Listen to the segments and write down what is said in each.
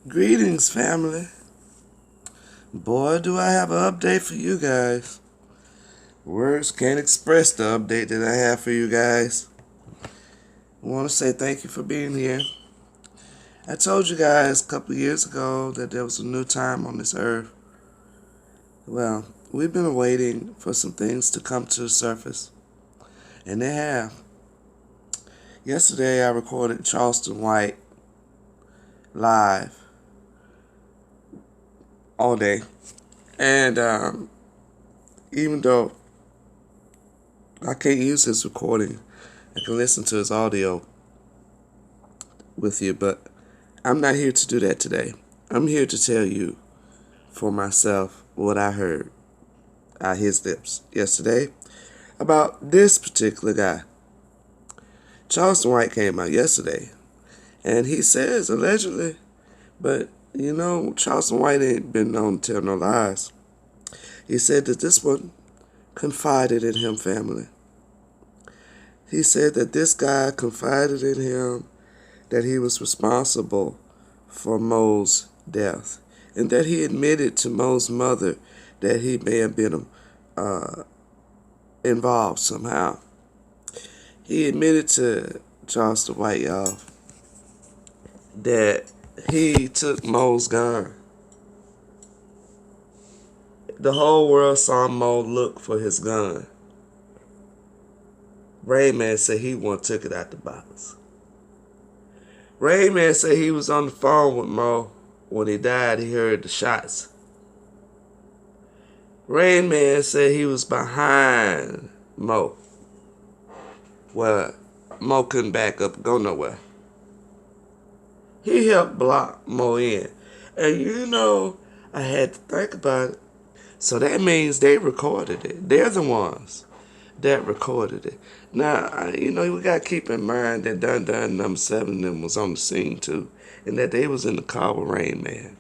Greetings, family. Boy, do I have an update for you guys. Words can't express the update that I have for you guys. I want to say thank you for being here. I told you guys a couple of years ago that there was a new time on this earth. Well, we've been waiting for some things to come to the surface, and they have. Yesterday, I recorded Charleston White live all day. And even though I can't use his recording, I can listen to his audio with you, but I'm not here to do that today. I'm here to tell you for myself what I heard out his lips yesterday about this particular guy. Charleston White came out yesterday, and he says, allegedly, but Charleston White ain't been known to tell no lies. He said that this one confided in him, family. He said that this guy confided in him that he was responsible for Mo's death, and that he admitted to Mo's mother that he may have been involved somehow. He admitted to Charleston White, y'all, that he took Mo's gun. The whole world saw Mo look for his gun. Rain Man said he took it out the box. Rain Man said he was on the phone with Mo. When he died, he heard the shots. Rain Man said he was behind Mo. Well, Mo couldn't back up and go nowhere. He helped block Mo in. And I had to think about it. So that means they recorded it. They're the ones that recorded it. Now, we got to keep in mind that Dun Dun number 7 them was on the scene too. And that they was in the car with Rain Man.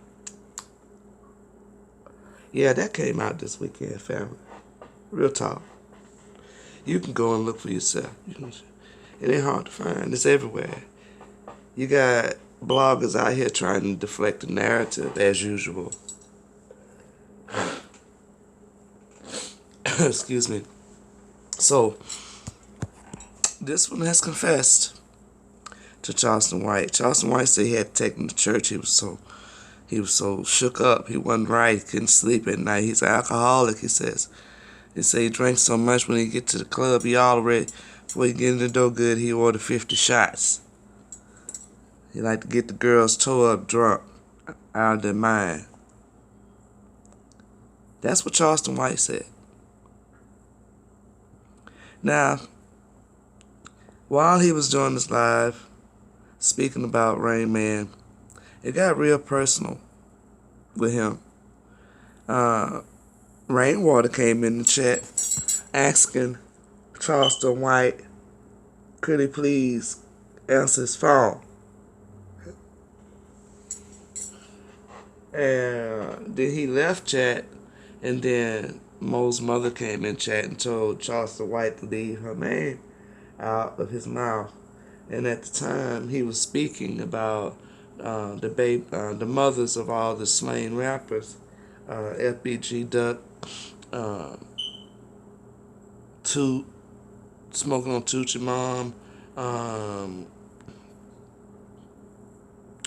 Yeah, that came out this weekend, family. Real talk. You can go and look for yourself. It ain't hard to find. It's everywhere. You got bloggers out here trying to deflect the narrative as usual. Excuse me. So, this one has confessed to Charleston White. Charleston White said he had to take him to church. He was so shook up. He wasn't right. He couldn't sleep at night. He's an alcoholic, he says. He said he drank so much when he get to the club, before he get in the door good, he ordered 50 shots. He like to get the girls tore up drunk, out of their mind. That's what Charleston White said. Now, while he was doing this live, speaking about Rain Man, it got real personal with him. Rainwater came in the chat asking Charleston White, could he please answer his phone? And then he left chat, and then Mo's mother came in chat and told Charleston White to leave her name out of his mouth. And at the time, he was speaking about the mothers of all the slain rappers, FBG Duck, Toot, Smoking on Tucci Mom,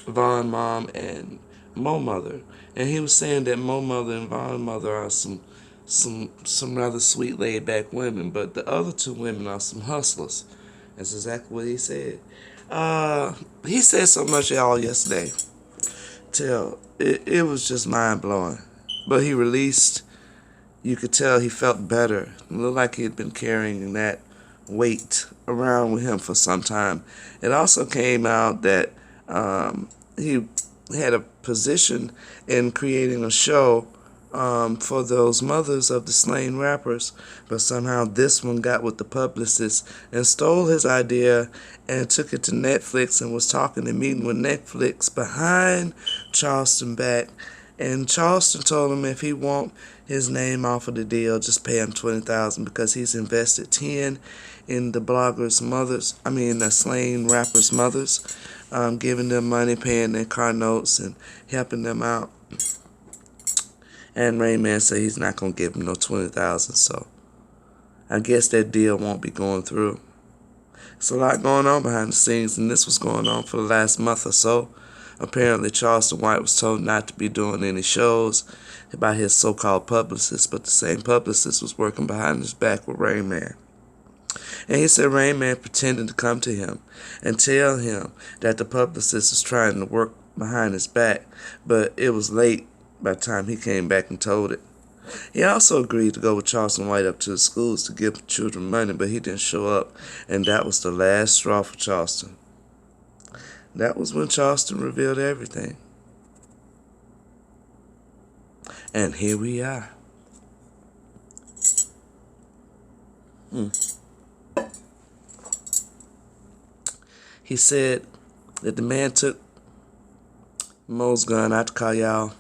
Von Mom, and Mo Mother. And he was saying that Mo Mother and Von Mother are some rather sweet, laid-back women, but the other two women are some hustlers. That's exactly what he said. He said so much y'all yesterday till it was just mind-blowing. But he released, you could tell he felt better. It looked like he had been carrying that weight around with him for some time. It also came out that he had a position in creating a show for those mothers of the slain rappers, but somehow this one got with the publicist and stole his idea and took it to Netflix and was talking and meeting with Netflix behind Charleston back And Charleston told him if he want his name off of the deal, just pay him $20,000 because he's invested 10 in the bloggers' mothers. I mean, the slain rappers' mothers, giving them money, paying their car notes, and helping them out. And Rain Man said he's not gonna give him no $20,000, so I guess that deal won't be going through. There's a lot going on behind the scenes, and this was going on for the last month or so. Apparently, Charleston White was told not to be doing any shows by his so-called publicist, but the same publicist was working behind his back with Rain Man. And he said Rain Man pretended to come to him and tell him that the publicist was trying to work behind his back, but it was late by the time he came back and told it. He also agreed to go with Charleston White up to the schools to give children money, but he didn't show up, and that was the last straw for Charleston. That was when Charleston revealed everything. And here we are. He said that the man took Mo's gun out to call y'all,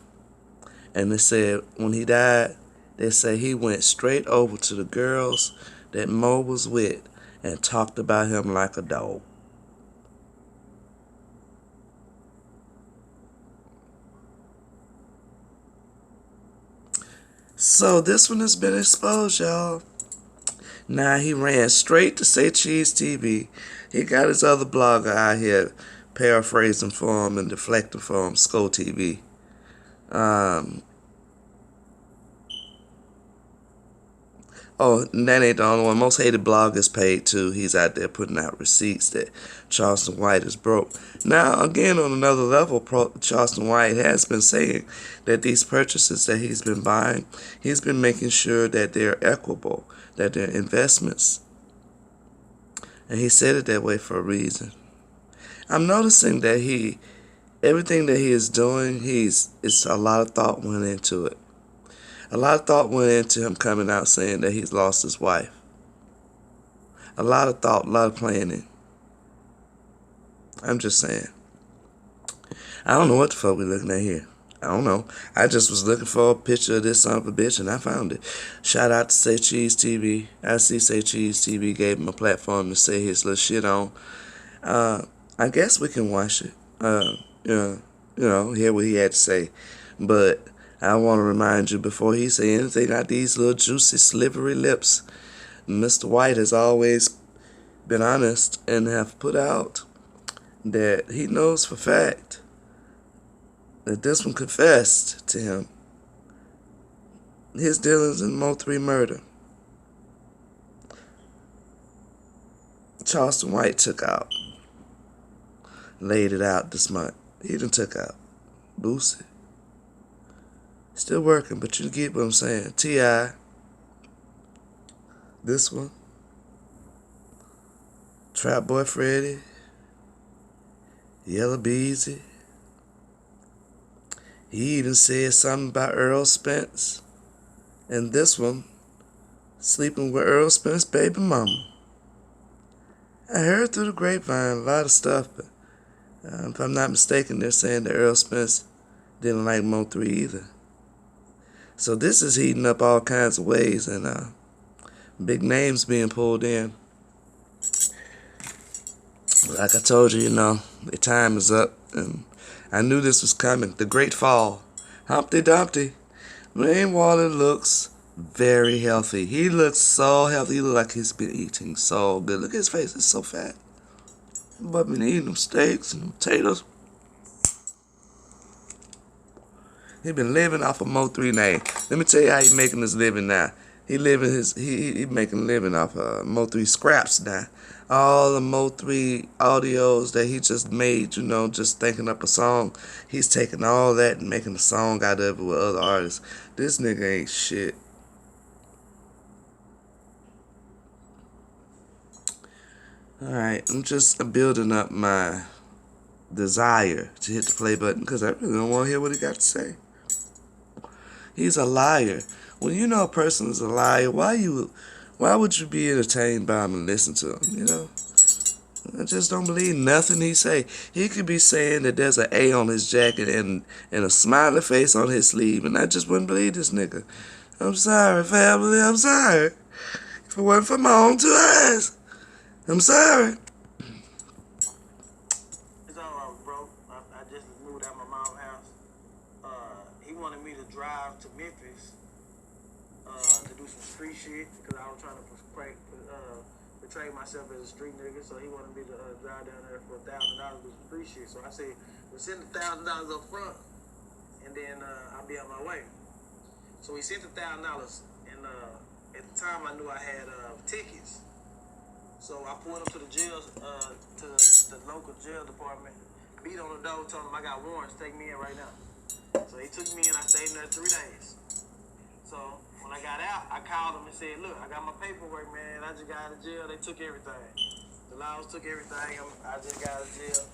and they said when he died, they say he went straight over to the girls that Mo was with and talked about him like a dog. So this one has been exposed, y'all. Now he ran straight to Say Cheese TV. He got his other blogger out here paraphrasing for him and deflecting for him, Skull TV. Oh, and that ain't the only one. Most Hated Blog is paid too. He's out there putting out receipts that Charleston White is broke. Now, again, on another level, Charleston White has been saying that these purchases that he's been buying, he's been making sure that they're equitable, that they're investments. And he said it that way for a reason. I'm noticing that everything that he is doing, it's a lot of thought went into it. A lot of thought went into him coming out saying that he's lost his wife. A lot of thought, a lot of planning. I'm just saying. I don't know what the fuck we're looking at here. I don't know. I just was looking for a picture of this son of a bitch and I found it. Shout out to Say Cheese TV. I see Say Cheese TV gave him a platform to say his little shit on. I guess we can watch it. Hear what he had to say. But I want to remind you before he say anything out these little juicy, slivery lips, Mr. White has always been honest and have put out that he knows for fact that this one confessed to him his dealings in Mo 3 murder. Charleston White took out, laid it out this month. He done took out Boosie. Still working, but you get what I'm saying. T.I. This one. Trap Boy Freddy. Yellow Beezy. He even said something about Earl Spence. And this one, sleeping with Earl Spence's baby mama. I heard through the grapevine a lot of stuff, but if I'm not mistaken, they're saying that Earl Spence didn't like Mo 3 either. So this is heating up all kinds of ways, and big names being pulled in. Like I told you, the time is up, and I knew this was coming. The Great Fall. Humpty Dumpty. Rainwater looks very healthy. He looks so healthy. He looks like he's been eating so good. Look at his face. It's so fat. But been eating them steaks and potatoes. He been living off of Mo 3 name. Let me tell you how he making his living now. He making a living off of Mo 3 scraps now. All the Mo 3 audios that he just made, just thinking up a song. He's taking all that and making a song out of it with other artists. This nigga ain't shit. Alright, I'm just building up my desire to hit the play button because I really don't want to hear what he got to say. He's a liar. When you know a person is a liar, why would you be entertained by him and listen to him, I just don't believe nothing he say. He could be saying that there's an A on his jacket and a smiley face on his sleeve, and I just wouldn't believe this nigga. I'm sorry, family. I'm sorry. If it wasn't for my own two eyes, I'm sorry. It's all right, bro. I just moved out of my mom's house. He wanted me to drive to Memphis to do some street shit because I was trying to portray myself as a street nigga. So he wanted me to drive down there for $1,000 to do some street shit. So I said, "We'll send $1,000 up front, and then I'll be on my way." So he sent $1,000, and at the time I knew I had tickets. So I pulled up to the jail, to the local jail department, beat on the door, told him I got warrants, take me in right now. So he took me in, I stayed in there 3 days. So when I got out, I called him and said, "Look, I got my paperwork, man. I just got out of jail. They took everything. The laws took everything. I just got out of jail."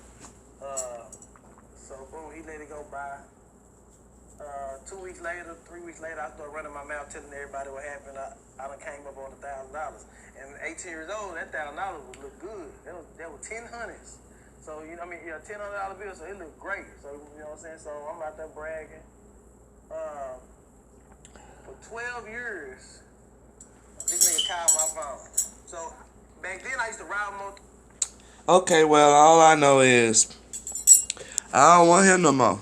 So boom, he let it go by. 2 weeks later, 3 weeks later, I started running my mouth telling everybody what happened. I done came up on $1,000. And 18 years old, that $1,000 would look good. That was 10 hundreds. So, you know, $10 bills, so it looked great. So, you know what I'm saying? So I'm out there bragging. For 12 years, this nigga called my phone. So back then, I used to ride more. Okay, well, all I know is I don't want him no more.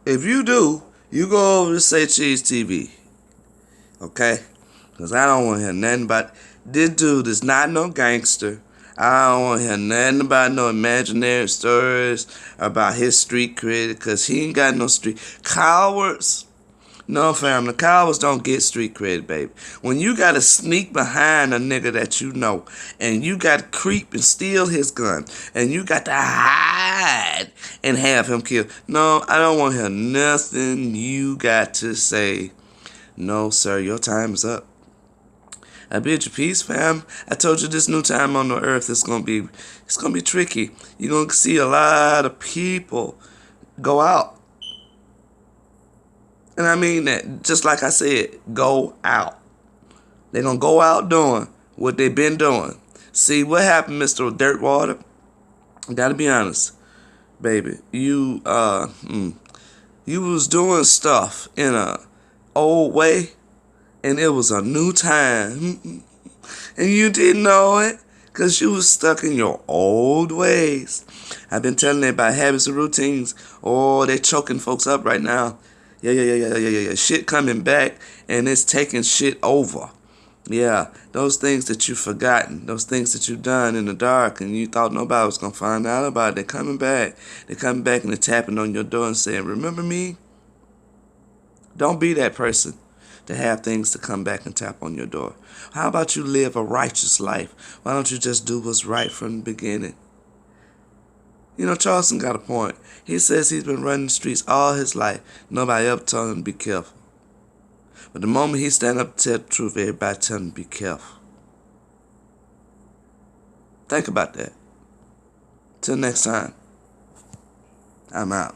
If you do, you go over to Say Cheese TV. Okay? Because I don't want to hear nothing about this dude is not no gangster. I don't want to hear nothing about no imaginary stories about his street cred because he ain't got no street. Cowards. No, fam, the cowards don't get street cred, baby. When you got to sneak behind a nigga that you know, and you got to creep and steal his gun, and you got to hide and have him killed. No, I don't want to hear nothing you got to say. No, sir, your time is up. I bid you peace, fam. I told you this new time on the earth is gonna be tricky. You're gonna see a lot of people go out. And I mean that, just like I said, go out. They're going to go out doing what they've been doing. See, what happened, Mr. Dirtwater? Got to be honest, baby. You was doing stuff in a old way, and it was a new time. And you didn't know it, because you was stuck in your old ways. I've been telling you about habits and routines. Oh, they're choking folks up right now. Yeah. Shit coming back, and it's taking shit over. Yeah, those things that you've forgotten, those things that you've done in the dark, and you thought nobody was going to find out about it, they're coming back. They're coming back, and they're tapping on your door and saying, "Remember me?" Don't be that person to have things to come back and tap on your door. How about you live a righteous life? Why don't you just do what's right from the beginning? You know, Charleston got a point. He says he's been running the streets all his life. Nobody ever told him to be careful. But the moment he stand up to tell the truth, everybody tell him to be careful. Think about that. Till next time, I'm out.